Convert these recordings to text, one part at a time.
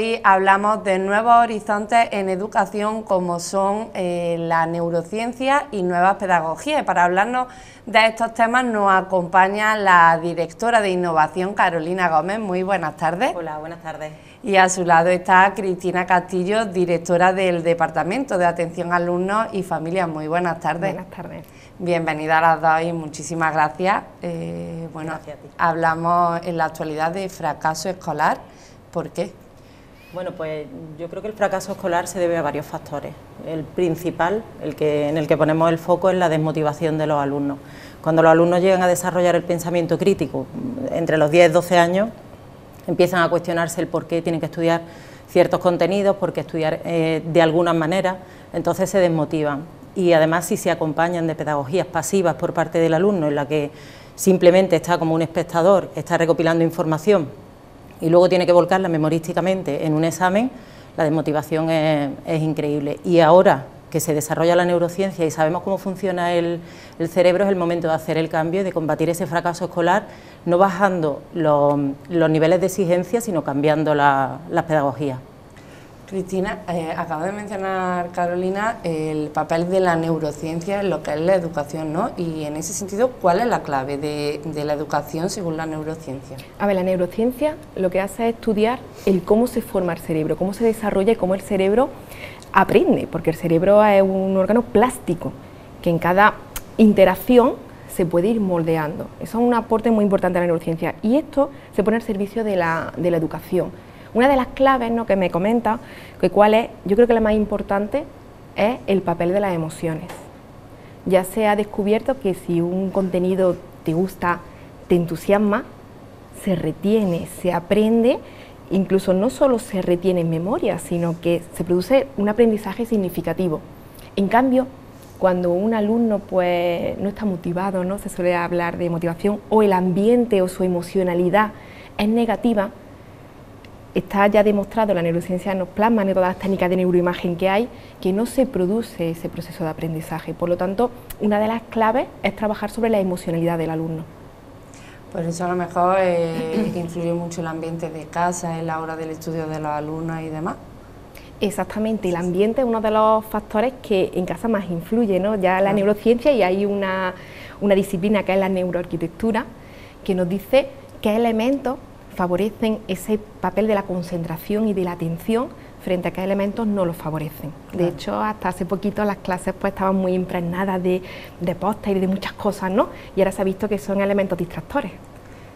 Hoy hablamos de nuevos horizontes en educación como son la neurociencia y nuevas pedagogías. Para hablarnos de estos temas nos acompaña la directora de Innovación, Carolina Gómez. Muy buenas tardes. Hola, buenas tardes. Y a su lado está Cristina Castillo, directora del Departamento de Atención a Alumnos y Familias. Muy buenas tardes. Buenas tardes. Bienvenida a las dos y muchísimas gracias. Gracias a ti. Hablamos en la actualidad de fracaso escolar. ¿Por qué? Bueno, pues yo creo que el fracaso escolar se debe a varios factores. El principal, en el que ponemos el foco, es la desmotivación de los alumnos. Cuando los alumnos llegan a desarrollar el pensamiento crítico, entre los 10 y 12 años, empiezan a cuestionarse el por qué tienen que estudiar ciertos contenidos, por qué estudiar de alguna manera, entonces se desmotivan. Y además, si se acompañan de pedagogías pasivas por parte del alumno, en la que simplemente está como un espectador, está recopilando información y luego tiene que volcarla memorísticamente en un examen, la desmotivación es increíble. Y ahora que se desarrolla la neurociencia y sabemos cómo funciona el cerebro, es el momento de hacer el cambio y de combatir ese fracaso escolar, no bajando los niveles de exigencia, sino cambiando las pedagogías. Cristina, acaba de mencionar, Carolina, el papel de la neurociencia en lo que es la educación, ¿no? Y en ese sentido, ¿cuál es la clave de la educación según la neurociencia? A ver, la neurociencia lo que hace es estudiar el cómo se forma el cerebro, cómo se desarrolla y cómo el cerebro aprende, porque el cerebro es un órgano plástico que en cada interacción se puede ir moldeando. Eso es un aporte muy importante a la neurociencia y esto se pone al servicio de la educación. Una de las claves, ¿no?, que me comenta, que cuál es, yo creo que la más importante es el papel de las emociones. Ya se ha descubierto que si un contenido te gusta, te entusiasma, se retiene, se aprende, incluso no solo se retiene en memoria, sino que se produce un aprendizaje significativo. En cambio, cuando un alumno pues no está motivado, no se suele hablar de motivación, o el ambiente o su emocionalidad es negativa, está ya demostrado, la neurociencia nos plasma en todas las técnicas de neuroimagen que hay, que no se produce ese proceso de aprendizaje. Por lo tanto, una de las claves es trabajar sobre la emocionalidad del alumno. Por eso a lo mejor influye mucho el ambiente de casa, en la hora del estudio de los alumnos y demás. Exactamente, el ambiente es uno de los factores que en casa más influye, ¿no? Ya la neurociencia, y hay una disciplina que es la neuroarquitectura, que nos dice qué elementos favorecen ese papel de la concentración y de la atención frente a qué elementos no los favorecen. De hecho, hasta hace poquito las clases pues estaban muy impregnadas de póster y de muchas cosas, ¿no? Y ahora se ha visto que son elementos distractores.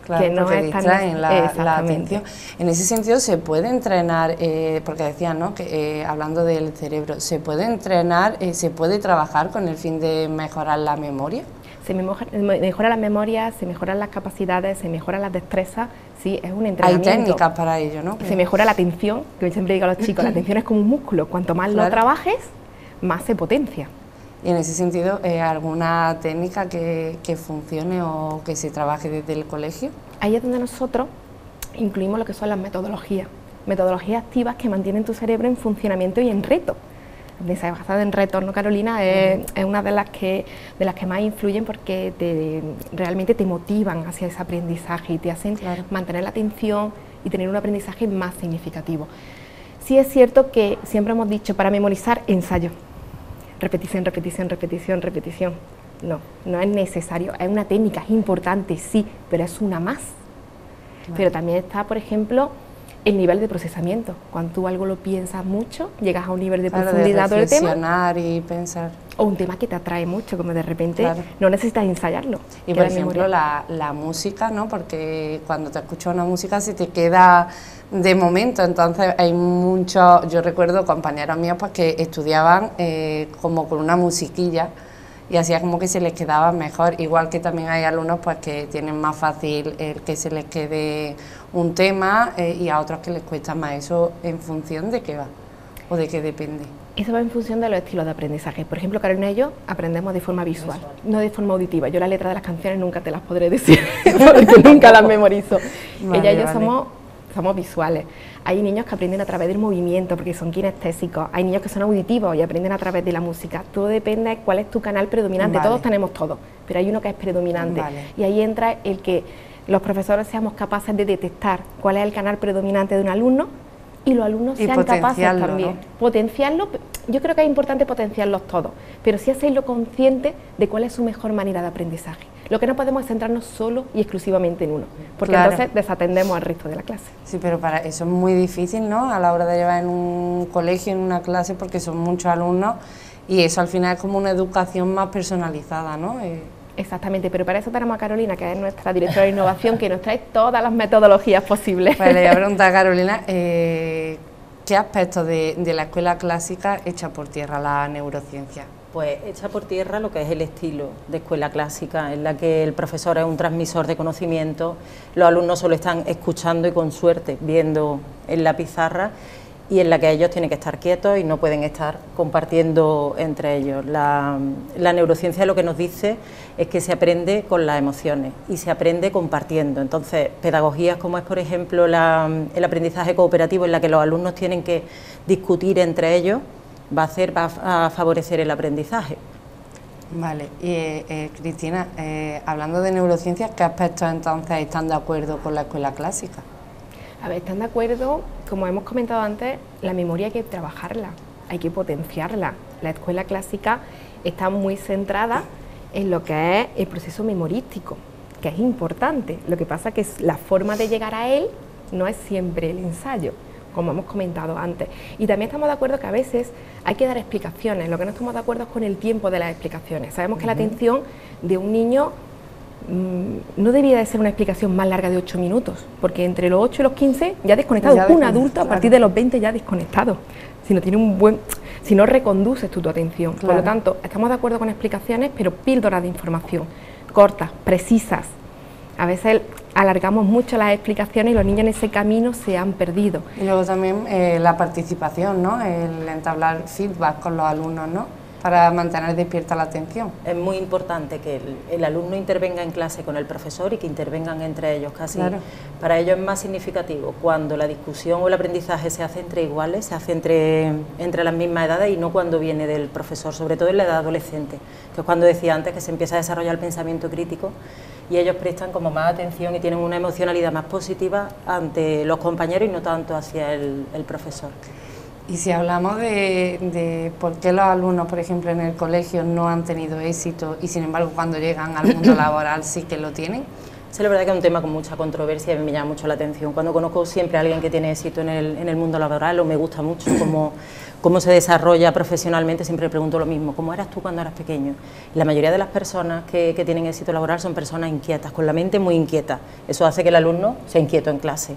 Claro, que no porque están distraen la atención. En ese sentido, ¿se puede entrenar, porque decían, ¿no?, que hablando del cerebro, ¿se puede entrenar, se puede trabajar con el fin de mejorar la memoria? Se mejora la memoria, se mejoran las capacidades, se mejoran las destrezas, sí, es un entrenamiento. Hay técnicas para ello, ¿no? Se mejora la atención, que yo siempre digo a los chicos, la atención es como un músculo, cuanto más lo trabajes, más se potencia. Y en ese sentido, ¿alguna técnica que funcione o que se trabaje desde el colegio? Ahí es donde nosotros incluimos lo que son las metodologías activas que mantienen tu cerebro en funcionamiento y en reto. Aprendizaje basado en retos, ¿no, Carolina? Es una de las que más influyen porque realmente te motivan hacia ese aprendizaje y te hacen mantener la atención y tener un aprendizaje más significativo. Sí es cierto que siempre hemos dicho, para memorizar, ensayo. Repetición, repetición, repetición, repetición. No es necesario, es una técnica, es importante, sí, pero es una más. Pero también está, por ejemplo, el nivel de procesamiento. Cuando tú algo lo piensas mucho, llegas a un nivel de profundidad del tema. Reflexionar y pensar. O un tema que te atrae mucho, como de repente no necesitas ensayarlo. Y por ejemplo la música, ¿no? Porque cuando te escuchas una música se te queda de momento, entonces hay muchos, yo recuerdo compañeros míos pues que estudiaban como con una musiquilla y hacía como que se les quedaba mejor, igual que también hay alumnos pues que tienen más fácil el que se les quede un tema y a otros que les cuesta más. ¿Eso en función de qué va o de qué depende? Eso va en función de los estilos de aprendizaje. Por ejemplo, Carolina y yo aprendemos de forma visual, no de forma auditiva. Yo la letra de las canciones nunca te las podré decir porque nunca las memorizo. Ella y yo somos visuales. Hay niños que aprenden a través del movimiento porque son kinestésicos, hay niños que son auditivos y aprenden a través de la música. Todo depende de cuál es tu canal predominante. Todos tenemos todo, pero hay uno que es predominante y ahí entra el que los profesores seamos capaces de detectar cuál es el canal predominante de un alumno y los alumnos y sean capaces también. ¿no? Potenciarlo, yo creo que es importante potenciarlos todos, pero sí hacerlo consciente de cuál es su mejor manera de aprendizaje. Lo que no podemos es centrarnos solo y exclusivamente en uno, porque claro. entonces desatendemos al resto de la clase. Sí, pero para eso es muy difícil, ¿no? A la hora de llevar en un colegio, en una clase, porque son muchos alumnos y eso al final es como una educación más personalizada, ¿no? Exactamente, pero para eso tenemos a Carolina, que es nuestra directora de innovación, que nos trae todas las metodologías posibles. Pues le voy a preguntar a Carolina, ¿qué aspectos de la escuela clásica echa por tierra la neurociencia? Pues echa por tierra lo que es el estilo de escuela clásica, en la que el profesor es un transmisor de conocimiento, los alumnos solo están escuchando y con suerte viendo en la pizarra, y en la que ellos tienen que estar quietos y no pueden estar compartiendo entre ellos. La neurociencia lo que nos dice es que se aprende con las emociones y se aprende compartiendo. Entonces, pedagogías como es, por ejemplo, el aprendizaje cooperativo, en la que los alumnos tienen que discutir entre ellos, va a favorecer el aprendizaje. Vale, y Cristina, hablando de neurociencia, ¿qué aspectos entonces están de acuerdo con la escuela clásica? A ver, están de acuerdo, como hemos comentado antes, la memoria hay que trabajarla, hay que potenciarla. La escuela clásica está muy centrada en lo que es el proceso memorístico, que es importante. Lo que pasa es que la forma de llegar a él no es siempre el ensayo, como hemos comentado antes. Y también estamos de acuerdo que a veces hay que dar explicaciones. Lo que no estamos de acuerdo es con el tiempo de las explicaciones. Sabemos que la atención de un niño no debía de ser una explicación más larga de 8 minutos, porque entre los 8 y los 15 ya desconectado. Un adulto a partir de los 20 ya desconectado, si no reconduces tu atención. Claro. Por lo tanto, estamos de acuerdo con explicaciones, pero píldoras de información, cortas, precisas. A veces alargamos mucho las explicaciones y los niños en ese camino se han perdido. Y luego también la participación, ¿no? El entablar feedback con los alumnos, ¿no? Para mantener despierta la atención. Es muy importante que el alumno intervenga en clase con el profesor y que intervengan entre ellos casi. Claro. Para ellos es más significativo cuando la discusión o el aprendizaje se hace entre iguales, se hace entre las mismas edades y no cuando viene del profesor, sobre todo en la edad adolescente, que es cuando decía antes que se empieza a desarrollar el pensamiento crítico y ellos prestan como más atención y tienen una emocionalidad más positiva ante los compañeros y no tanto hacia el profesor. Y si hablamos de por qué los alumnos, por ejemplo, en el colegio no han tenido éxito y sin embargo cuando llegan al mundo laboral sí que lo tienen. Sí, la verdad que es un tema con mucha controversia y me llama mucho la atención. Cuando conozco siempre a alguien que tiene éxito en el mundo laboral o me gusta mucho cómo se desarrolla profesionalmente, siempre le pregunto lo mismo, ¿cómo eras tú cuando eras pequeño? Y la mayoría de las personas que tienen éxito laboral son personas inquietas, con la mente muy inquieta. Eso hace que el alumno sea inquieto en clase.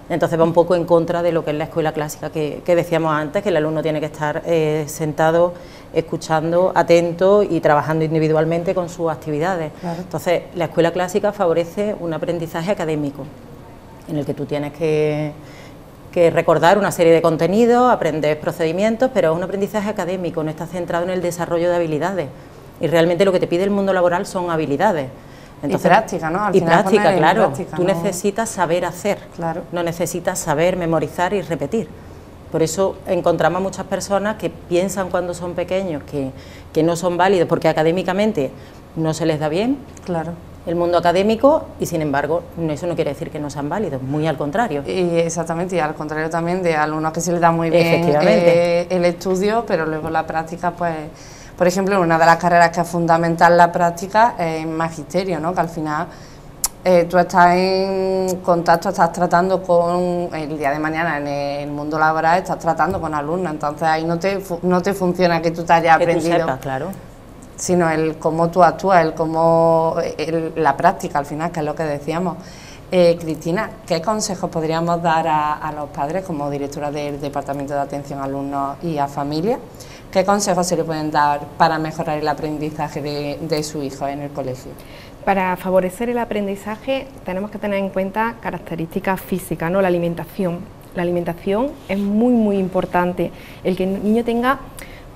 Entonces va un poco en contra de lo que es la escuela clásica que decíamos antes, que el alumno tiene que estar sentado, escuchando, atento y trabajando individualmente con sus actividades. Claro. Entonces la escuela clásica favorece un aprendizaje académico, en el que tú tienes que recordar una serie de contenidos, aprender procedimientos, pero es un aprendizaje académico, no está centrado en el desarrollo de habilidades. Y realmente lo que te pide el mundo laboral son habilidades. Entonces, y práctica, ¿no? Y práctica, claro. Práctica, tú necesitas saber hacer, claro. No necesitas saber memorizar y repetir. Por eso encontramos a muchas personas que piensan cuando son pequeños que no son válidos porque académicamente no se les da bien. Claro. El mundo académico y sin embargo eso no quiere decir que no sean válidos, muy al contrario. Y exactamente, y al contrario también de alumnos que se les da muy bien el estudio, pero luego la práctica pues... Por ejemplo, una de las carreras que es fundamental la práctica es magisterio, ¿no? Que al final tú estás en contacto, estás tratando con, el día de mañana en el mundo laboral, estás tratando con alumnos, entonces ahí no te funciona que tú te hayas aprendido, tú sepas, claro. Sino el cómo tú actúas, la práctica al final, que es lo que decíamos. Cristina, ¿qué consejos podríamos dar a los padres como directora del Departamento de Atención a Alumnos y a Familias? ¿Qué consejos se le pueden dar para mejorar el aprendizaje de su hijo en el colegio? Para favorecer el aprendizaje tenemos que tener en cuenta características físicas, ¿no? La alimentación. La alimentación es muy importante. El que el niño tenga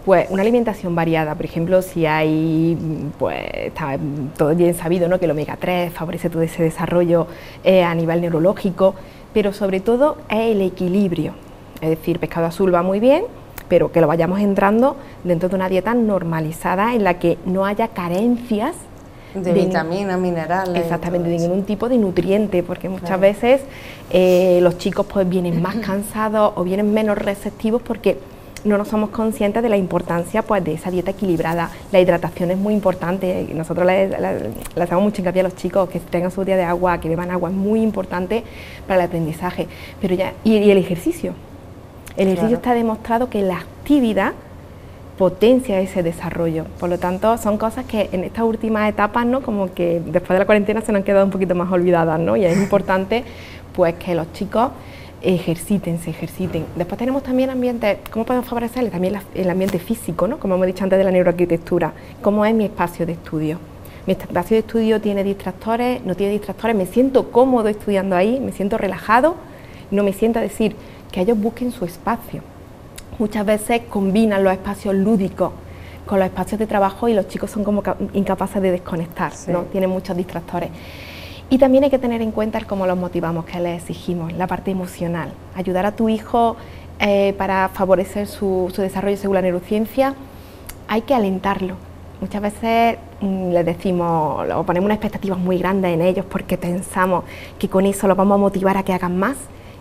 pues una alimentación variada, por ejemplo, si hay, pues está todo bien sabido, ¿no? Que el omega 3 favorece todo ese desarrollo a nivel neurológico, pero sobre todo es el equilibrio. Es decir, pescado azul va muy bien, pero que lo vayamos entrando dentro de una dieta normalizada en la que no haya carencias de vitaminas, minerales. Exactamente, de ningún tipo de nutriente, porque muchas veces los chicos pues vienen más cansados o vienen menos receptivos porque no nos somos conscientes de la importancia pues de esa dieta equilibrada. La hidratación es muy importante, nosotros le hacemos mucho hincapié a los chicos que tengan su día de agua, que beban agua, es muy importante para el aprendizaje. Pero y el ejercicio. El ejercicio está demostrado que la actividad potencia ese desarrollo, por lo tanto son cosas que en estas últimas etapas, ¿no?, como que después de la cuarentena se nos han quedado un poquito más olvidadas, ¿no?, y es importante pues que los chicos se ejerciten. Después tenemos también ambientes, ¿cómo podemos favorecerles? También el ambiente físico, ¿no?, como hemos dicho antes de la neuroarquitectura, ¿cómo es mi espacio de estudio? Mi espacio de estudio tiene distractores, no tiene distractores, me siento cómodo estudiando ahí, me siento relajado, no me siento a decir que ellos busquen su espacio. Muchas veces combinan los espacios lúdicos con los espacios de trabajo y los chicos son como incapaces de desconectar, ¿no? Tienen muchos distractores. Y también hay que tener en cuenta el cómo los motivamos, que les exigimos, la parte emocional. Ayudar a tu hijo para favorecer su desarrollo según la neurociencia, hay que alentarlo. Muchas veces les decimos, o ponemos unas expectativas muy grandes en ellos porque pensamos que con eso los vamos a motivar a que hagan más.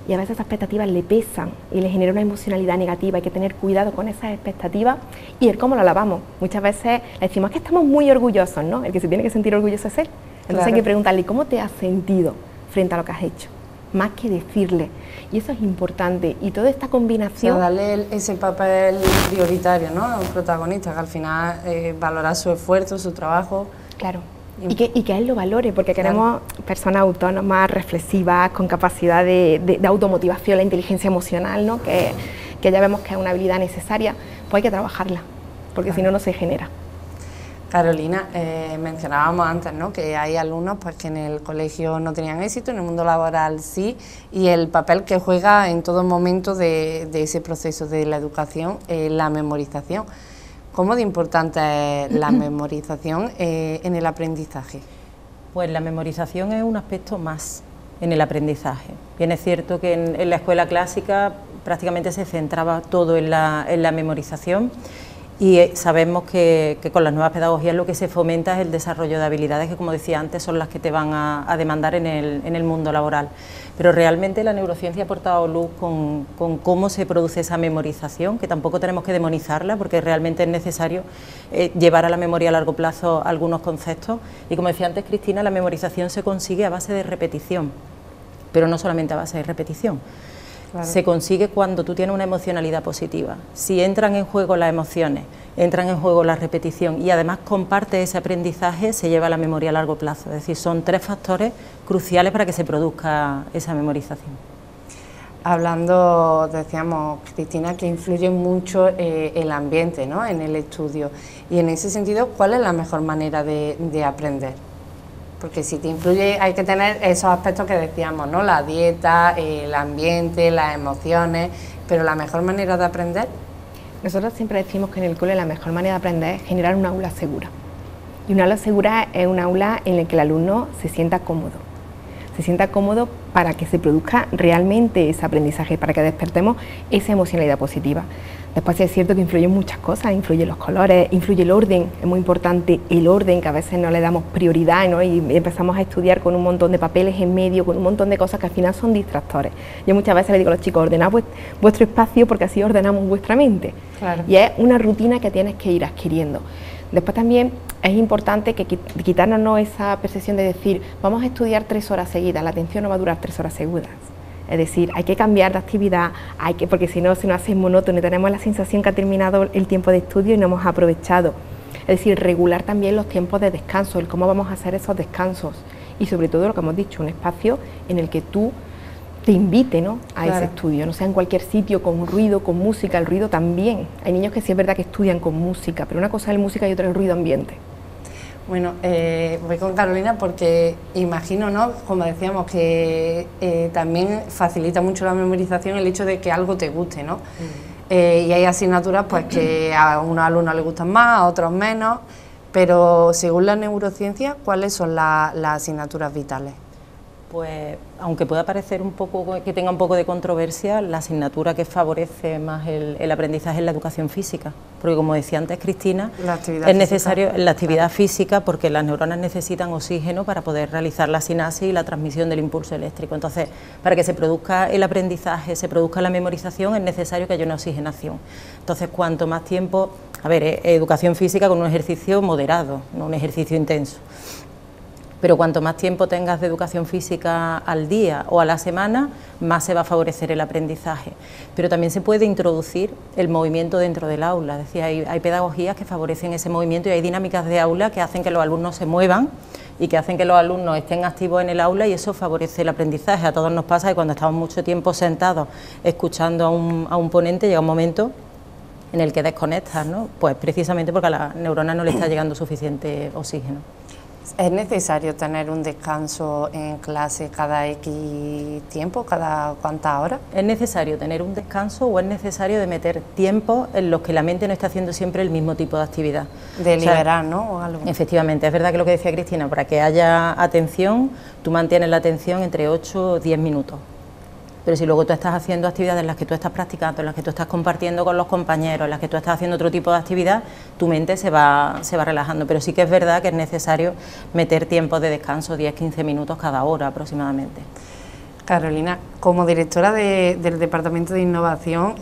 Y a veces esas expectativas le pesan y le genera una emocionalidad negativa. Hay que tener cuidado con esas expectativas y el cómo lo alabamos. Muchas veces le decimos que estamos muy orgullosos, ¿no? El que se tiene que sentir orgulloso es él. Entonces hay que preguntarle cómo te has sentido frente a lo que has hecho, más que decirle. Y eso es importante. Y toda esta combinación... O sea, darle ese papel prioritario, ¿no?, un protagonista, que al final valora su esfuerzo, su trabajo. Claro. Y que él lo valore, porque queremos personas autónomas, reflexivas, con capacidad de automotivación, la inteligencia emocional, ¿no?, que ya vemos que es una habilidad necesaria, pues hay que trabajarla, porque si no, no se genera. Carolina, mencionábamos antes, ¿no?, que hay alumnos pues, que en el colegio no tenían éxito, en el mundo laboral sí, y el papel que juega en todo momento de ese proceso de la educación, la memorización. ¿Cómo de importante es la memorización en el aprendizaje? Pues la memorización es un aspecto más en el aprendizaje. Bien, es cierto que en la escuela clásica prácticamente se centraba todo en la memorización y sabemos que con las nuevas pedagogías lo que se fomenta es el desarrollo de habilidades que, como decía antes, son las que te van a demandar en el mundo laboral. Pero realmente la neurociencia ha aportado luz con cómo se produce esa memorización, que tampoco tenemos que demonizarla, porque realmente es necesario llevar a la memoria a largo plazo algunos conceptos. Y como decía antes Cristina, la memorización se consigue a base de repetición, pero no solamente a base de repetición. Claro. Se consigue cuando tú tienes una emocionalidad positiva. Si entran en juego las emociones, entran en juego la repetición y además comparte ese aprendizaje, se lleva a la memoria a largo plazo. Es decir, son tres factores cruciales para que se produzca esa memorización. Hablando, decíamos, Cristina, que influye mucho el ambiente, ¿no?, en el estudio. Y en ese sentido, ¿cuál es la mejor manera de aprender? Porque si te influye hay que tener esos aspectos que decíamos, ¿no?, la dieta, el ambiente, las emociones, pero la mejor manera de aprender... Nosotros siempre decimos que en el cole la mejor manera de aprender es generar un aula segura. Y un aula segura es un aula en el que el alumno se sienta cómodo. Se sienta cómodo para que se produzca realmente ese aprendizaje, para que despertemos esa emocionalidad positiva. Después sí es cierto que influyen muchas cosas, influyen los colores, influye el orden, es muy importante el orden, que a veces no le damos prioridad, ¿no?, y empezamos a estudiar con un montón de papeles en medio, con un montón de cosas que al final son distractores. Yo muchas veces le digo a los chicos, ordenad vuestro espacio porque así ordenamos vuestra mente. Claro. Y es una rutina que tienes que ir adquiriendo. Después también es importante que quitarnos esa percepción de decir, vamos a estudiar 3 horas seguidas, la atención no va a durar 3 horas seguidas. Es decir, hay que cambiar de actividad, porque si no se nos hace monótono y tenemos la sensación que ha terminado el tiempo de estudio y no hemos aprovechado. Es decir, regular también los tiempos de descanso, el cómo vamos a hacer esos descansos y sobre todo lo que hemos dicho, un espacio en el que tú te invite, ¿no?, a ese estudio, no sea en cualquier sitio con ruido, con música. El ruido también, hay niños que sí es verdad que estudian con música, pero una cosa es la música y otra el ruido ambiente. Bueno, voy con Carolina porque imagino, ¿no?, como decíamos, que también facilita mucho la memorización el hecho de que algo te guste, ¿no? Y hay asignaturas pues que a unos alumnos les gustan más, a otros menos, pero según la neurociencia, ¿cuáles son las asignaturas vitales? Pues, aunque pueda parecer un poco, que tenga un poco de controversia, la asignatura que favorece más el aprendizaje es la educación física, porque como decía antes Cristina, es necesario la actividad física porque las neuronas necesitan oxígeno para poder realizar la sinapsis y la transmisión del impulso eléctrico. Entonces, para que se produzca el aprendizaje, se produzca la memorización, es necesario que haya una oxigenación. Entonces, cuanto más tiempo, educación física con un ejercicio moderado, no un ejercicio intenso. Pero cuanto más tiempo tengas de educación física al día o a la semana, más se va a favorecer el aprendizaje. Pero también se puede introducir el movimiento dentro del aula, es decir, hay pedagogías que favorecen ese movimiento y hay dinámicas de aula que hacen que los alumnos se muevan y que hacen que los alumnos estén activos en el aula y eso favorece el aprendizaje. A todos nos pasa que cuando estamos mucho tiempo sentados escuchando a un ponente llega un momento en el que desconectas, ¿no? Pues precisamente porque a la neurona no le está llegando suficiente oxígeno. ¿Es necesario tener un descanso en clase cada X tiempo, cada cuántas horas? ¿Es necesario tener un descanso o es necesario de meter tiempo en los que la mente no está haciendo siempre el mismo tipo de actividad? De liberar, ¿no? O algo. Efectivamente, es verdad que lo que decía Cristina, para que haya atención, tú mantienes la atención entre 8 o 10 minutos. Pero si luego tú estás haciendo actividades en las que tú estás practicando, en las que tú estás compartiendo con los compañeros, en las que tú estás haciendo otro tipo de actividad, tu mente se va relajando. Pero sí que es verdad que es necesario meter tiempos de descanso, 10-15 minutos cada hora aproximadamente. Carolina, como directora del Departamento de Innovación,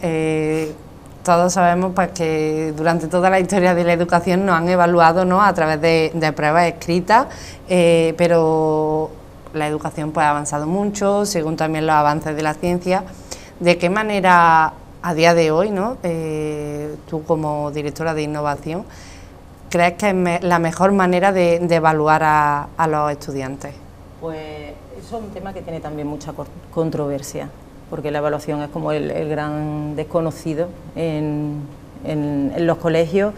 todos sabemos pues, que durante toda la historia de la educación nos han evaluado, ¿no?, a través de pruebas escritas, pero la educación pues, ha avanzado mucho, según también los avances de la ciencia. ¿De qué manera, a día de hoy, ¿no?, tú como directora de innovación, crees que es la mejor manera de evaluar a los estudiantes? Pues eso es un tema que tiene también mucha controversia, porque la evaluación es como el gran desconocido en los colegios.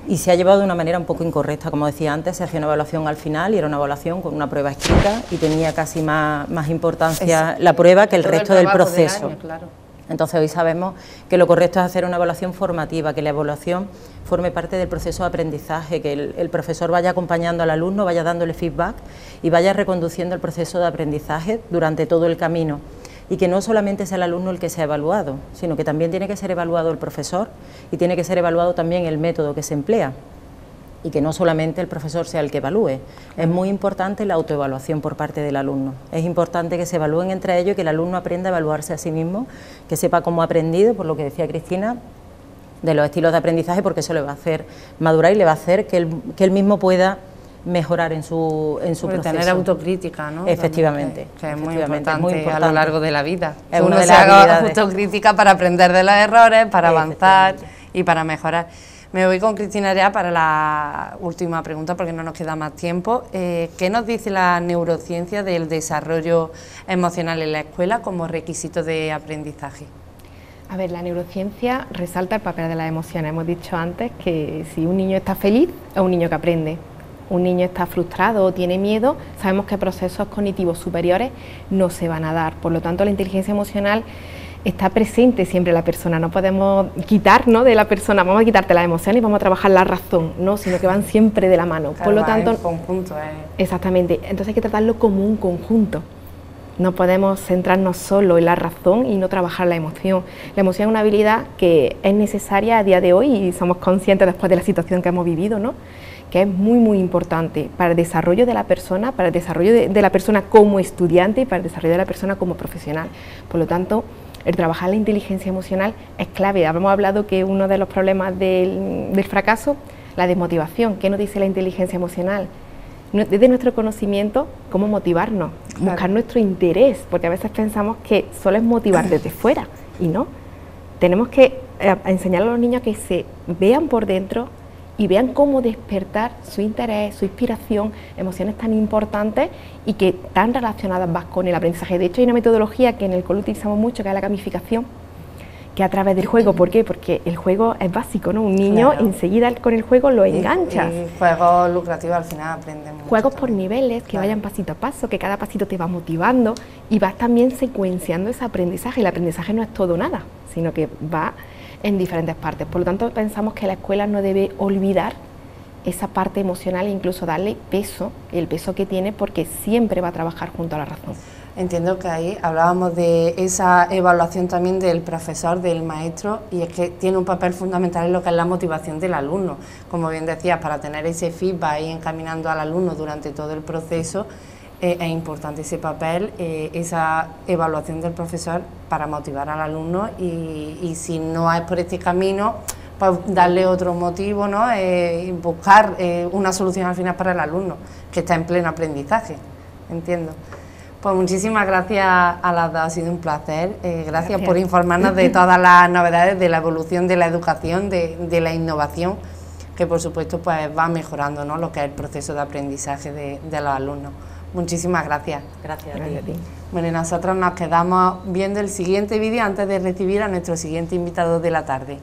Y se ha llevado de una manera un poco incorrecta, como decía antes, se hacía una evaluación al final y era una evaluación con una prueba escrita y tenía casi más importancia la prueba que el resto del proceso. Año, claro. Entonces hoy sabemos que lo correcto es hacer una evaluación formativa, que la evaluación forme parte del proceso de aprendizaje, que el profesor vaya acompañando al alumno, vaya dándole feedback y vaya reconduciendo el proceso de aprendizaje durante todo el camino. Y que no solamente sea el alumno el que sea evaluado, sino que también tiene que ser evaluado el profesor y tiene que ser evaluado también el método que se emplea y que no solamente el profesor sea el que evalúe. Es muy importante la autoevaluación por parte del alumno, es importante que se evalúen entre ellos y que el alumno aprenda a evaluarse a sí mismo, que sepa cómo ha aprendido, por lo que decía Cristina, de los estilos de aprendizaje, porque eso le va a hacer madurar y le va a hacer que él mismo pueda mejorar en su proceso. Tener autocrítica, ¿no? Efectivamente. Que es muy importante a lo largo de la vida. Es que una uno de se las haga habilidades. autocrítica para aprender de los errores, para avanzar y para mejorar. Me voy con Cristina ya para la última pregunta porque no nos queda más tiempo. ¿Qué nos dice la neurociencia del desarrollo emocional en la escuela como requisito de aprendizaje? A ver, la neurociencia resalta el papel de las emociones. Hemos dicho antes que si un niño está feliz, es un niño que aprende. Un niño está frustrado o tiene miedo, sabemos que procesos cognitivos superiores no se van a dar. Por lo tanto, la inteligencia emocional está presente siempre en la persona. No podemos quitar, ¿no?, de la persona, vamos a quitarte las emociones y vamos a trabajar la razón, no, sino que van siempre de la mano. Claro, por lo tanto, en conjunto, exactamente. Entonces hay que tratarlo como un conjunto. No podemos centrarnos solo en la razón y no trabajar la emoción. La emoción es una habilidad que es necesaria a día de hoy y somos conscientes después de la situación que hemos vivido, ¿no?, que es muy importante para el desarrollo de la persona, para el desarrollo de la persona como estudiante y para el desarrollo de la persona como profesional. Por lo tanto, el trabajar la inteligencia emocional es clave. Hemos hablado que uno de los problemas del fracaso, la desmotivación. ¿Qué nos dice la inteligencia emocional? Desde nuestro conocimiento, cómo motivarnos, claro, buscar nuestro interés, porque a veces pensamos que solo es motivar desde fuera y no. Tenemos que enseñar a los niños a que se vean por dentro y vean cómo despertar su interés, su inspiración, emociones tan importantes y que tan relacionadas van con el aprendizaje. De hecho, hay una metodología que en el cole utilizamos mucho, que es la gamificación, que a través del juego. ¿Por qué? Porque el juego es básico, ¿no? Un niño, claro, enseguida con el juego lo enganchas. Y juegos lucrativos al final aprenden mucho. Juegos por niveles, que claro, vayan pasito a paso, que cada pasito te va motivando y vas también secuenciando ese aprendizaje. El aprendizaje no es todo o nada, sino que va en diferentes partes. Por lo tanto, pensamos que la escuela no debe olvidar esa parte emocional e incluso darle peso, el peso que tiene, porque siempre va a trabajar junto a la razón. Entiendo que ahí hablábamos de esa evaluación también del profesor, del maestro, y es que tiene un papel fundamental en lo que es la motivación del alumno. Como bien decías, para tener ese feedback y encaminando al alumno durante todo el proceso, es importante ese papel, esa evaluación del profesor para motivar al alumno y si no es por este camino, pues darle otro motivo, ¿no? Buscar una solución al final para el alumno, que está en pleno aprendizaje, entiendo. Pues muchísimas gracias a las dos, ha sido un placer. Gracias por informarnos de todas las novedades de la evolución de la educación, de la innovación, que por supuesto pues va mejorando, ¿no?, lo que es el proceso de aprendizaje de los alumnos. Muchísimas gracias. Gracias a ti. Bueno, y nosotros nos quedamos viendo el siguiente vídeo antes de recibir a nuestro siguiente invitado de la tarde.